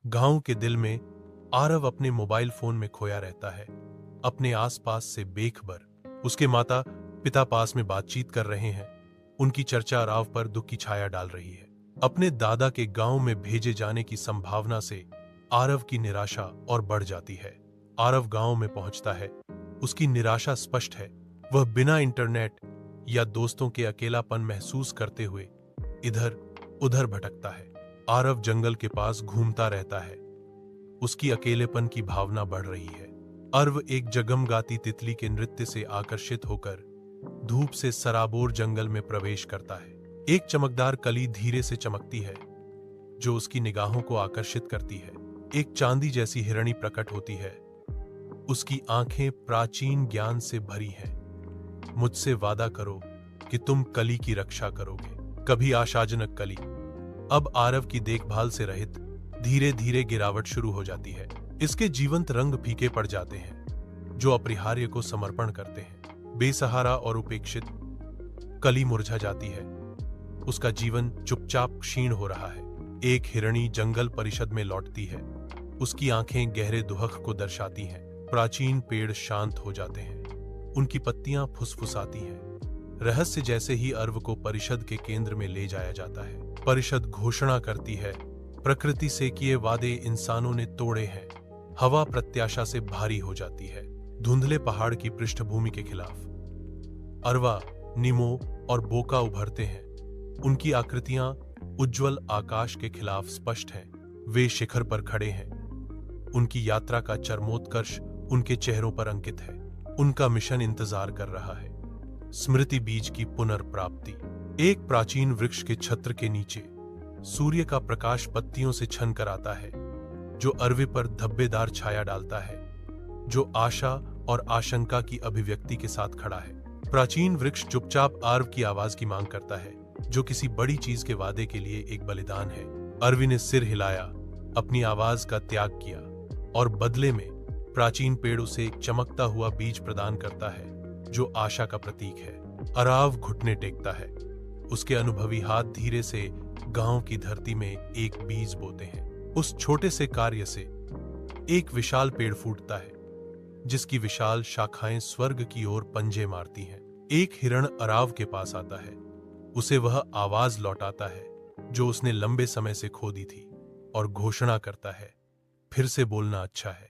गांव के दिल में आरव अपने मोबाइल फोन में खोया रहता है, अपने आसपास से बेखबर। उसके माता पिता पास में बातचीत कर रहे हैं। उनकी चर्चा राव पर दुख की छाया डाल रही है। अपने दादा के गांव में भेजे जाने की संभावना से आरव की निराशा और बढ़ जाती है। आरव गांव में पहुंचता है। उसकी निराशा स्पष्ट है। वह बिना इंटरनेट या दोस्तों के अकेलापन महसूस करते हुए इधर उधर भटकता है। आरव जंगल के पास घूमता रहता है। उसकी अकेलेपन की भावना बढ़ रही है। अर्व एक जगमगाती तितली के नृत्य से आकर्षित होकर धूप से सराबोर जंगल में प्रवेश करता है। एक चमकदार कली धीरे से चमकती है जो उसकी निगाहों को आकर्षित करती है। एक चांदी जैसी हिरणी प्रकट होती है। उसकी आंखें प्राचीन ज्ञान से भरी हैं। मुझसे वादा करो कि तुम कली की रक्षा करोगे। कभी आशाजनक कली अब आरव की देखभाल से रहित धीरे धीरे गिरावट शुरू हो जाती है। इसके जीवंत रंग फीके पड़ जाते हैं जो अपरिहार्य को समर्पण करते हैं। बेसहारा और उपेक्षित कली मुरझा जाती है। उसका जीवन चुपचाप क्षीण हो रहा है। एक हिरणी जंगल परिषद में लौटती है। उसकी आंखें गहरे दुहक को दर्शाती हैं। प्राचीन पेड़ शांत हो जाते हैं। उनकी पत्तियां फुसफुसाती हैं। रहस्य जैसे ही अर्व को परिषद के केंद्र में ले जाया जाता है। परिषद घोषणा करती है, प्रकृति से किए वादे इंसानों ने तोड़े हैं। हवा प्रत्याशा से भारी हो जाती है। धुंधले पहाड़ की पृष्ठभूमि के खिलाफ अरवा, निमो और बोका उभरते हैं। उनकी आकृतियां उज्जवल आकाश के खिलाफ स्पष्ट हैं। वे शिखर पर खड़े हैं। उनकी यात्रा का चरमोत्कर्ष उनके चेहरों पर अंकित है। उनका मिशन इंतजार कर रहा है। स्मृति बीज की पुनर्प्राप्ति। एक प्राचीन वृक्ष के छत्र के नीचे सूर्य का प्रकाश पत्तियों से छन कर आता है जो अरवे पर धब्बेदार छाया डालता है, जो आशा और आशंका की अभिव्यक्ति के साथ खड़ा है। प्राचीन वृक्ष चुपचाप आर्व की आवाज की मांग करता है, जो किसी बड़ी चीज के वादे के लिए एक बलिदान है। अरवी ने सिर हिलाया, अपनी आवाज का त्याग किया और बदले में प्राचीन पेड़ उसे एक चमकता हुआ बीज प्रदान करता है जो आशा का प्रतीक है। अराव घुटने टेकता है। उसके अनुभवी हाथ धीरे से गांव की धरती में एक बीज बोते हैं। उस छोटे से कार्य से एक विशाल पेड़ फूटता है जिसकी विशाल शाखाएं स्वर्ग की ओर पंजे मारती हैं। एक हिरण अराव के पास आता है। उसे वह आवाज लौटाता है जो उसने लंबे समय से खो दी थी और घोषणा करता है, फिर से बोलना अच्छा है।